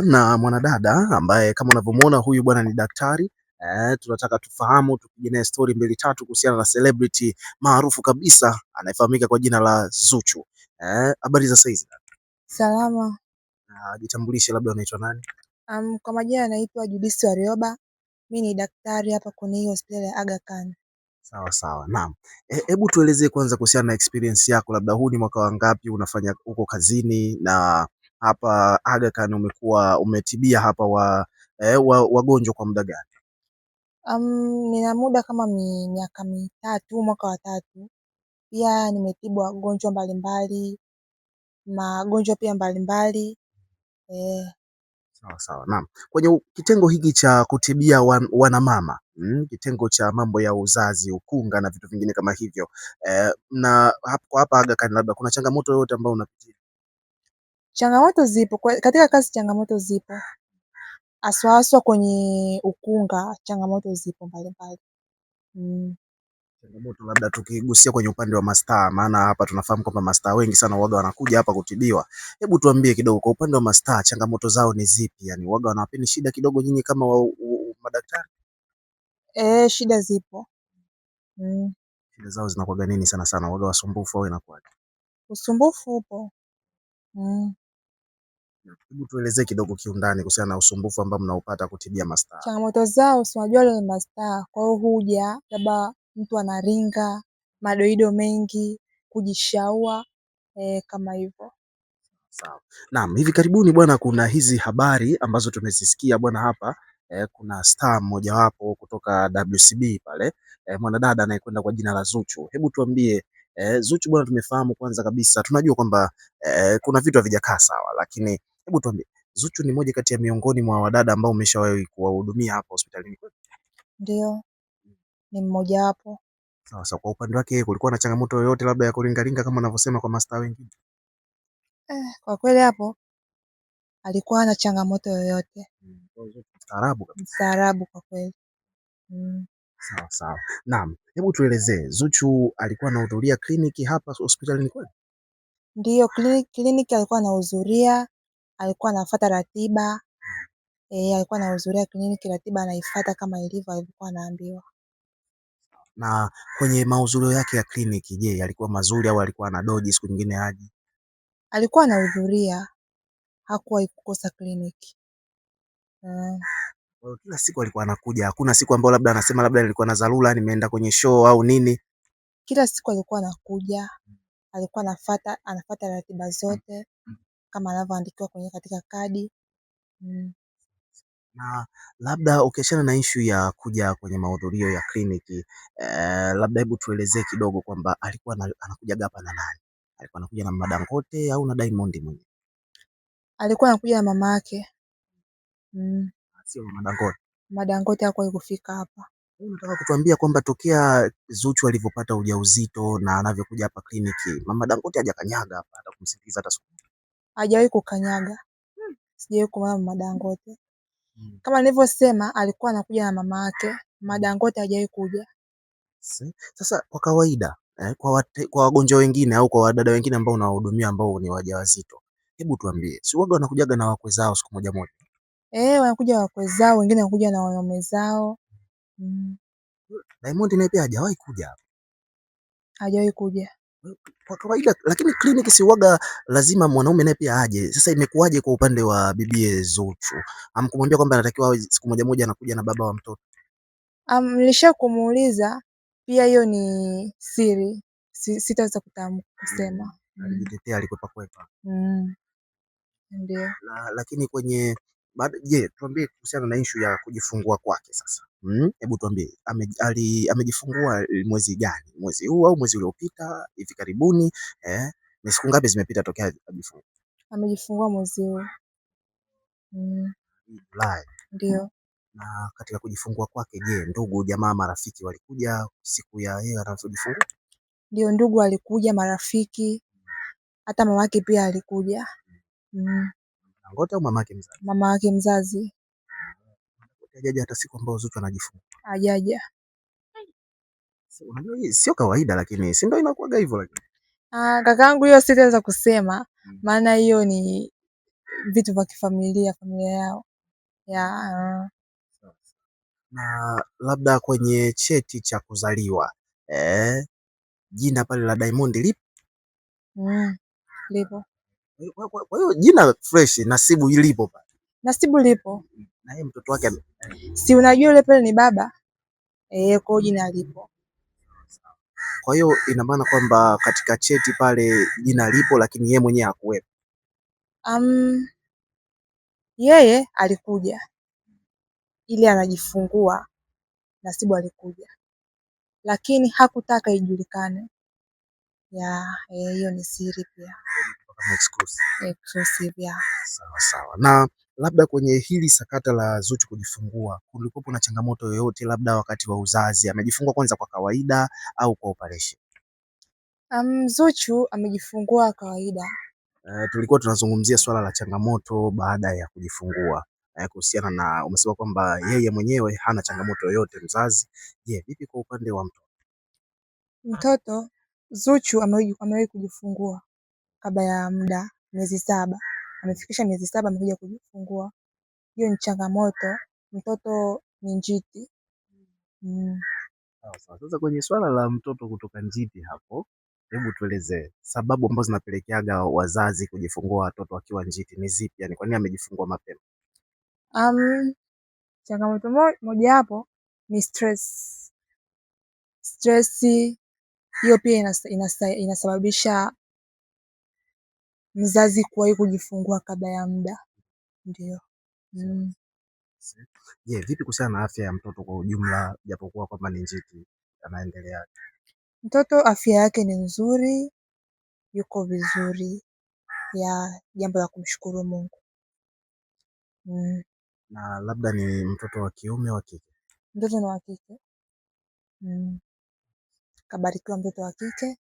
Na mwanadada ambaye kama unavyomuona huyu bwana ni daktari. Tunataka tufahamu, tupige naye story mbili tatu kuhusiana na celebrity maarufu kabisa anayefahamika kwa jina la Zuchu. Habari za saizi? Salama. Jitambulishe, labda unaitwa nani? Kwa majina naitwa Judith Warioba. Mimi ni daktari hapa kwenye hii hospitali ya Aga Khan. Sawa sawa, naam. Hebu tuelezee kwanza kuhusiana na experience yako, labda huu ni mwaka wangapi unafanya huko kazini, na hapa Aga Khan umekuwa umetibia hapa wagonjwa kwa muda gani? Nina muda kama miaka mitatu, mwaka wa tatu. Pia nimetibu wagonjwa mbalimbali, magonjwa pia mbalimbali. Sawa sawa, naam. Kwenye kitengo hiki cha kutibia wanamama, kitengo cha mambo ya uzazi, ukunga na vitu vingine kama hivyo, na hapa Aga Khan labda kuna changamoto yoyote ambayo unapitia? Changamoto zipo katika kazi, changamoto zipo haswa kwenye ukunga, changamoto zipo mbalimbali. Changamoto labda tukigusia kwenye upande wa mastaa, maana hapa tunafahamu kwamba mastaa wengi sana waga wanakuja hapa kutibiwa. Hebu tuambie kidogo kwa upande wa mastaa, changamoto zao ni zipi? Yani waga wanawapeni shida kidogo nyinyi kama madaktari? Shida zipo. Shida zao zinakuwaga nini sana sana? Waga wasumbufu au inakuwaje? Usumbufu upo. Hebu tuelezee kidogo kiundani kuhusiana na usumbufu ambao mnaupata kutibia mastaa. Changamoto zao si unajua wale ni mastaa, kwa hiyo huja labda mtu anaringa, madoido mengi, kujishaua, kama hivyo. Sawa. Naam, hivi karibuni bwana, kuna hizi habari ambazo tumezisikia bwana hapa. Kuna star mmojawapo kutoka WCB pale, mwanadada anayekwenda kwa jina la Zuchu. Hebu tuambie, Zuchu bwana, tumefahamu kwanza kabisa, tunajua kwamba kuna vitu havijakaa sawa, lakini hebu tuambie, Zuchu ni moja kati ya miongoni mwa wadada ambao umeshawahi kuwahudumia hapa hospitalini kwetu? Ndio, ni mmoja wapo. Sawa sawa. Kwa upande wake kulikuwa na changamoto yoyote labda ya kuringaringa kama wanavyosema kwa mastaa wengine? Kwa kweli hapo alikuwa hana changamoto yoyote. Mstaarabu kabisa. Mstaarabu kwa kweli. Sawa sawa. Naam, hebu tuelezee, Zuchu alikuwa anahudhuria kliniki hapa hospitalini kweli? Ndio, kliniki alikuwa anahudhuria, alikuwa anafuata ratiba. Alikuwa anahudhuria kliniki, ratiba anaifuata kama ilivyo alivyokuwa anaambiwa. Na kwenye mahudhurio yake ya kliniki, je, yalikuwa mazuri au alikuwa anadoji siku nyingine haji? Alikuwa anahudhuria, hakuwahi kukosa kliniki. Kwa hiyo kila siku alikuwa anakuja, hakuna siku ambayo labda anasema labda nilikuwa na dharura nimeenda kwenye show au nini? Kila siku alikuwa anakuja, alikuwa anafuata ratiba zote kama anavyoandikiwa katika kadi. Na labda ukiachana na issue ya kuja kwenye mahudhurio ya kliniki, labda hebu tuelezee kidogo kwamba alikuwa anakujaga hapa na nani? Alikuwa anakuja na Mama Dangote au na Diamond mwenyewe? Alikuwa anakuja na mama yake. Sio Mama Dangote. Mama Dangote hakuwahi kufika hapa. Unataka kutuambia kwamba tokea Zuchu alivyopata ujauzito na anavyokuja hapa kliniki, Mama Dangote hajakanyaga hapa hata kumsikiliza hata siku moja? Hajawahi kukanyaga. Sijawahi kumwona Mama Dangote. Kama nilivyosema, alikuwa anakuja na mama yake. Mama Dangote hajawahi kuja. Sasa kwa kawaida, kwa wagonjwa wengine au kwa wadada wengine ambao unawahudumia ambao ni wajawazito, hebu tuambie, si waga wanakujaga na wakwe zao siku moja moja? Wanakuja wakwe zao, wengine wanakuja na wanaume zao. Diamond naye pia hajawahi kuja hapa? Hajawahi kuja. Kwa kawaida, lakini kliniki si waga lazima mwanaume naye pia aje. Sasa imekuwaje kwa upande wa bibie Zuchu? Hamkumwambia kwamba anatakiwa awe siku moja moja anakuja na baba wa mtoto? Nilisha kumuuliza pia, hiyo ni siri, sitaweza kusema. Alijitetea, alikwepa kwepa. Ndio. Lakini je, tuambie kuhusiana na issue ya kujifungua kwake sasa. Hebu tuambie, amejifungua mwezi gani? Mwezi huu au mwezi uliopita? Hivi karibuni? Ni siku ngapi zimepita tokea ajifungua? Amejifungua mwezi huu. Julai. Ndio. Na katika kujifungua kwake, je, ndugu jamaa marafiki walikuja siku ya yeye anavyojifungua? Ndio, ndugu alikuja, marafiki, hata mamake pia alikuja. Dangote au mamake mzazi? Mamake mzazi. Hajaja hata siku ambayo Zuchu anajifungua? Hajaja. Unajua hii sio kawaida, lakini si ndio inakuwaga hivyo? Lakini kakaangu, hiyo sitaweza kusema, maana hiyo ni vitu vya kifamilia, familia yao ya Na labda kwenye cheti cha kuzaliwa jina pale la Diamond lipo? lipo. Kwa hiyo jina fresh Nasibu ilipo pale. Nasibu lipo. Na yeye mtoto wake si unajua yule pale ni baba kwa jina lipo. Kwa hiyo ina maana kwamba katika cheti pale jina lipo, lakini yeye mwenyewe hakuwepo. Yeye alikuja ili anajifungua, Nasibu alikuja, lakini hakutaka ijulikane. Hiyo ni siri pia. Exclusive ya. Sawa sawa. Na labda kwenye hili sakata la Zuchu kujifungua, kulikuwa na changamoto yoyote labda wakati wa uzazi? Amejifungua kwanza kwa kawaida au kwa operation? Zuchu amejifungua kawaida. Tulikuwa tunazungumzia swala la changamoto baada ya kujifungua kuhusiana na, umesema kwamba yeye mwenyewe hana changamoto yoyote mzazi. Je, vipi kwa upande wa mtoto? Mtoto Zuchu amewahi kujifungua kabla ya muda, miezi 7. Amefikisha miezi 7 amekuja kujifungua. Hiyo ni changamoto. Mtoto ni njiti. Sawa. Sasa kwenye swala la mtoto kutoka njiti hapo, hebu tuelezee sababu ambazo zinapelekeaga wazazi kujifungua watoto wakiwa njiti ni zipi? Yani kwa nini amejifungua mapema? Changamoto moja hapo ni stress. Hiyo pia inasababisha mzazi kuwahi kujifungua kabla ya muda. Ndio. Je, vipi kuhusiana na afya ya mtoto kwa ujumla, japokuwa kwamba ni njiti, anaendelea? Mtoto afya yake ni nzuri, yuko vizuri, jambo la kumshukuru Mungu. Na labda ni mtoto wa kiume wa kike? Mtoto ni wa kike. Kabarikiwa mtoto wa kike.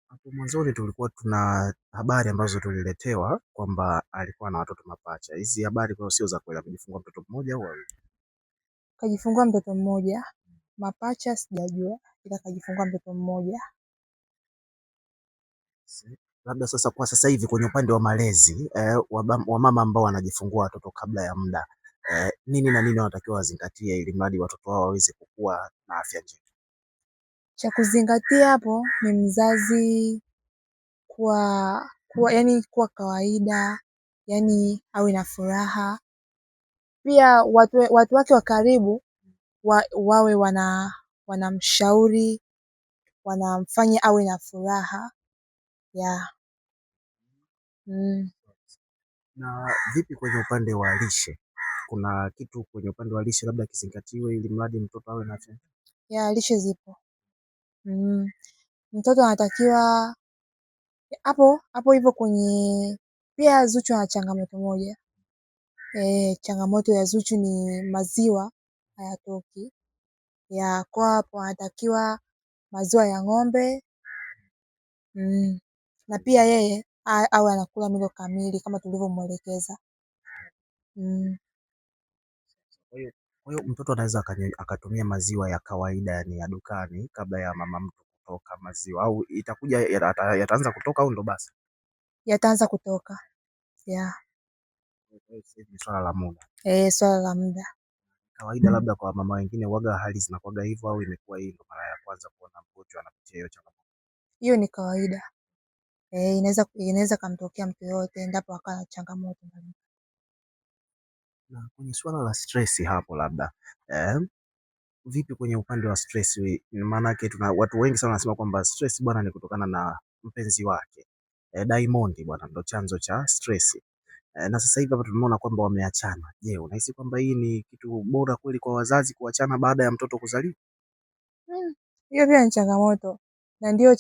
Hapo mwanzoni tulikuwa tuna habari ambazo tuliletewa kwamba alikuwa na watoto mapacha. Hizi habari kwa sio za kweli? Amejifungua mtoto mmoja au wawili? Kajifungua mtoto mmoja. Mapacha sijajua, ila kajifungua mtoto mmoja. Labda sasa kwa sasa hivi kwenye upande wa malezi wa mama ambao wanajifungua watoto kabla ya muda nini na nini wanatakiwa wazingatie ili mradi watoto wao waweze kukua na afya njema? Cha kuzingatia hapo ni mzazi kuwa kawaida, yani awe na furaha. Pia watu wake wa karibu wawe wanamshauri, wanamfanya awe na furaha. Na vipi kwenye upande wa lishe? Kuna kitu kwenye upande wa lishe labda kizingatiwe ili mradi mtoto awe na afya? Lishe zipo. Mtoto anatakiwa hapo hivyo kwenye. Pia Zuchu ana changamoto moja. Changamoto ya Zuchu ni maziwa hayatoki. Kwa hapo anatakiwa maziwa ya ng'ombe. Na pia yeye awe anakula milo kamili kama tulivyomwelekeza. Kwa hiyo mtoto anaweza akatumia maziwa ya kawaida, yani ya dukani, kabla ya mama mtu kutoka maziwa, au itakuja yataanza kutoka au ndo basi? Yataanza kutoka. Ni swala la muda. Swala la muda. Kawaida labda kwa mama wengine waga hali zinakuwaga hivyo, au imekuwa hii ndo mara ya kwanza kuona mgonjwa anapitia hiyo changamoto? Hiyo ni kawaida. Inaweza kamtokea mtu yoyote endapo akawa na changamoto. Na kwenye swala la stress hapo labda vipi kwenye upande wa stress? Maana yake tuna watu wengi sana wanasema kwamba stress bwana ni kutokana na mpenzi wake Diamond bwana ndo chanzo cha stress na sasa hivi hapa tumeona kwamba wameachana. Je, unahisi kwamba hii ni kitu bora kweli kwa wazazi kuachana baada ya mtoto kuzaliwa? Hiyo pia ni changamoto, na ndio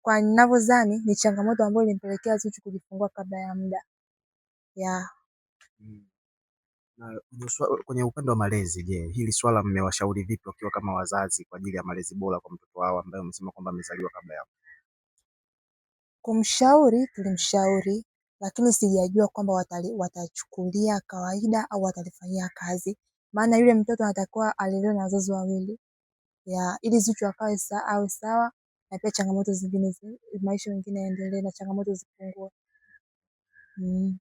kwa ninavyodhani ni changamoto ambayo ilimpelekea Zuchu kujifungua kabla ya muda. Na kwenye upande wa malezi, je, hili swala mmewashauri vipi wakiwa kama wazazi kwa ajili ya malezi bora kwa mtoto wao ambaye umesema kwamba amezaliwa kabla ya? Kumshauri, tulimshauri, lakini sijajua kwamba watachukulia kawaida au watalifanyia kazi, maana yule mtoto anatakiwa alelewe na wazazi wawili ili Zuchu awe sawa, na pia changamoto zingine, maisha mengine yaendelee na changamoto zipungue. Mm.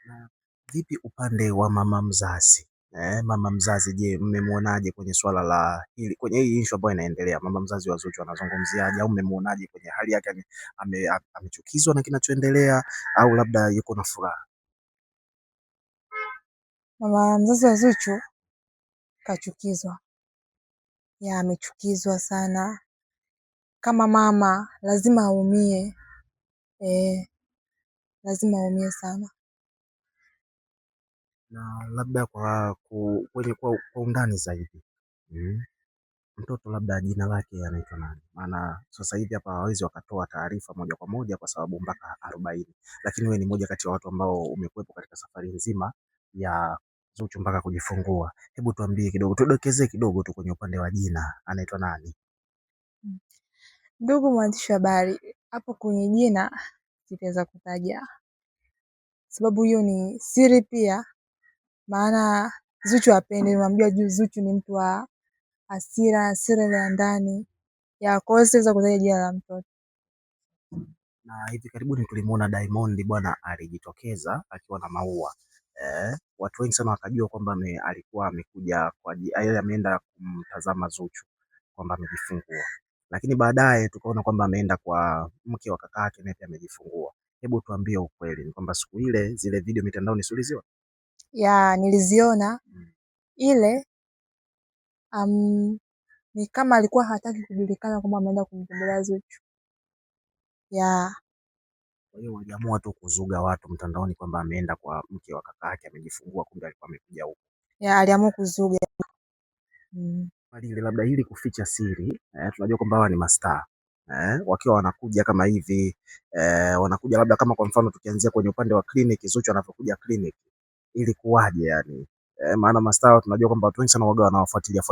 Na vipi upande wa mama mzazi? Mama mzazi, je, mmemwonaje kwenye swala la hili, kwenye hii issue ambayo inaendelea? Mama mzazi wa Zuchu anazungumziaje, au mmemwonaje kwenye hali yake? Amechukizwa na kinachoendelea au labda yuko na furaha? Mama mzazi wa Zuchu kachukizwa, amechukizwa sana. Kama mama lazima aumie, lazima aumie sana. Na labda kwa undani zaidi, mtoto labda jina lake anaitwa nani? Maana sasa hivi hapa hawawezi wakatoa taarifa moja kwa moja kwa sababu mpaka 40, lakini wewe ni moja kati ya watu ambao umekuwepo katika safari nzima ya Zuchu mpaka kujifungua. Hebu tuambie kidogo, tudokezee kidogo tu kwenye upande wa jina, anaitwa nani? Ndugu mwandishi wa habari, hapo kwenye jina sitaweza kutaja, sababu hiyo ni siri pia, maana Zuchu hapendi. Nimwambia juu Zuchu ni mtu wa hasira ile ya ndani, kwa hiyo siweza kutaja jina la mtoto. Na hivi karibuni tulimuona Diamond bwana alijitokeza akiwa na maua. Watu wengi sana wakajua kwamba alikuwa amekuja ameenda kumtazama Zuchu kwamba amejifungua, lakini baadaye tukaona kwamba ameenda kwa mke wa kaka yake naye pia amejifungua. Hebu tuambie ukweli, ni kwamba siku ile zile video mitandaoni uliziona? Niliziona. Ile ni kama alikuwa hataki kujulikana kwamba ameenda kumtembelea Zuchu. Kwa hiyo waliamua tu kuzuga watu mtandaoni kwamba ameenda kwa mke wa kaka yake amejifungua, kumbe alikuwa amekuja huko. Aliamua kuzuga. Ile labda ili kuficha siri, tunajua kwamba hawa ni mastaa, wakiwa wanakuja kama hivi, wanakuja labda kama kwa mfano tukianzia kwenye upande wa kliniki, Zuchu anapokuja kliniki ili kuwaje yani, maana mastaa tunajua kwamba watu wengi sana waga wanawafuatilia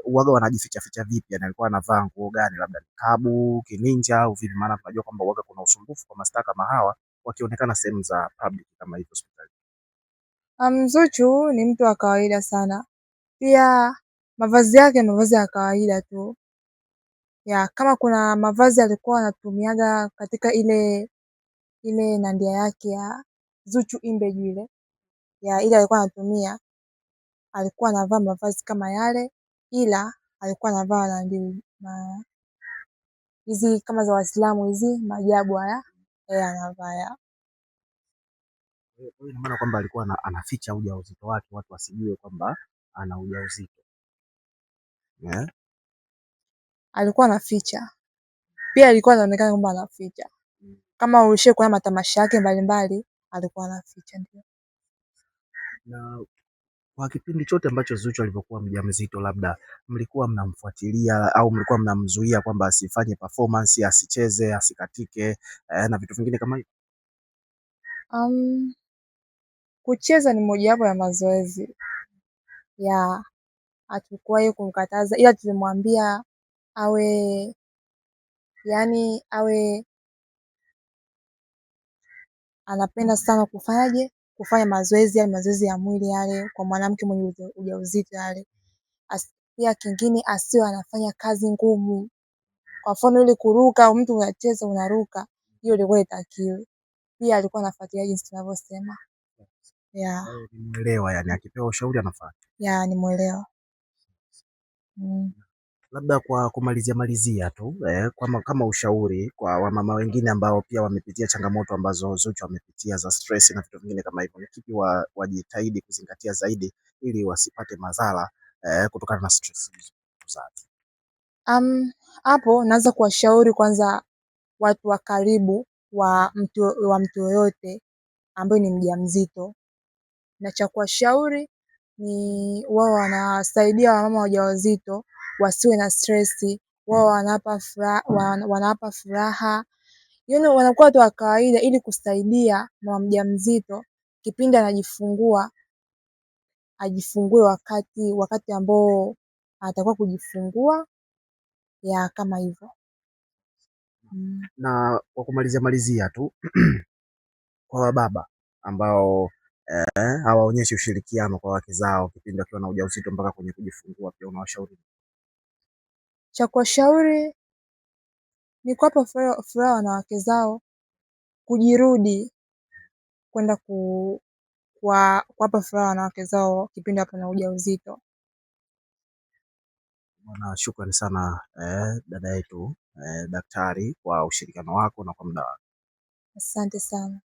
uwaga wanajificha ficha vipi, yani alikuwa anavaa nguo gani, labda kabu kininja au vipi? Maana tunajua kwamba uwaga kuna usumbufu kwa mastaa kama hawa wakionekana sehemu za public kama hivyo hospitali. Zuchu ni mtu wa kawaida sana, pia mavazi yake mavazi ya kawaida tu. Kama kuna mavazi alikuwa anatumiaga katika ile nandia yake ya Zuchu image ile, ile alikuwa anatumia, alikuwa anavaa mavazi kama yale, ila alikuwa anavaa hizi kama za Waislamu hizi majabu haya, anavaa. Ina maana kwamba alikuwa anaficha ujauzito wake, watu wasijue kwamba ana ujauzito. Alikuwa anaficha, pia alikuwa anaonekana kwamba anaficha. Kama ulishe kuona matamasha yake mbalimbali, alikuwa anaficha ndio. Na kwa kipindi chote ambacho Zuchu alivyokuwa mjamzito, labda mlikuwa mnamfuatilia au mlikuwa mnamzuia kwamba asifanye performance, asicheze, asikatike, na vitu vingine kama hivyo? Kucheza ni mojawapo ya mazoezi, hatukuwahi kumkataza, ila tulimwambia awe anapenda sana kufanya mazoezi, yale mazoezi ya mwili yale kwa mwanamke mwenye ujauzito yale. Pia kingine asiwe anafanya kazi ngumu, kwa mfano ile kuruka, mtu unacheza unaruka, hiyo ilikuwa haitakiwi. Pia alikuwa anafuatilia jinsi tunavyosema. Nimeelewa, yani akipewa ushauri anafuata. Nimeelewa. Labda kwa kumalizia tu, kama ushauri kwa wamama wengine ambao pia wamepitia changamoto ambazo Zuchu amepitia za stress na vitu vingine kama hivyo, ni kipi wajitahidi kuzingatia zaidi ili wasipate madhara kutokana na stress hizo? Hapo naweza kuwashauri kwanza watu wa karibu wa mtu yoyote ambaye ni mjamzito, na cha kuwashauri ni wao wanasaidia wamama wajawazito wasiwe na stress, wao wanawapa furaha, yaani wanakuwa watu wa kawaida ili kusaidia mama mjamzito kipindi anajifungua, ajifungue wakati ambao atakuwa kujifungua, kama hivyo. Na kwa kumalizia tu kwa wababa ambao hawaonyeshi ushirikiano kwa wake zao kipindi wakiwa na ujauzito mpaka kwenye kujifungua, pia unawashauri? Cha kuwashauri ni kuwapa furaha wanawake zao, kujirudi kwenda kuwapa furaha wanawake zao kipindi wapo na ujauzito. Bwana, shukrani sana dada yetu daktari kwa ushirikiano wako na kwa muda wako. Asante sana.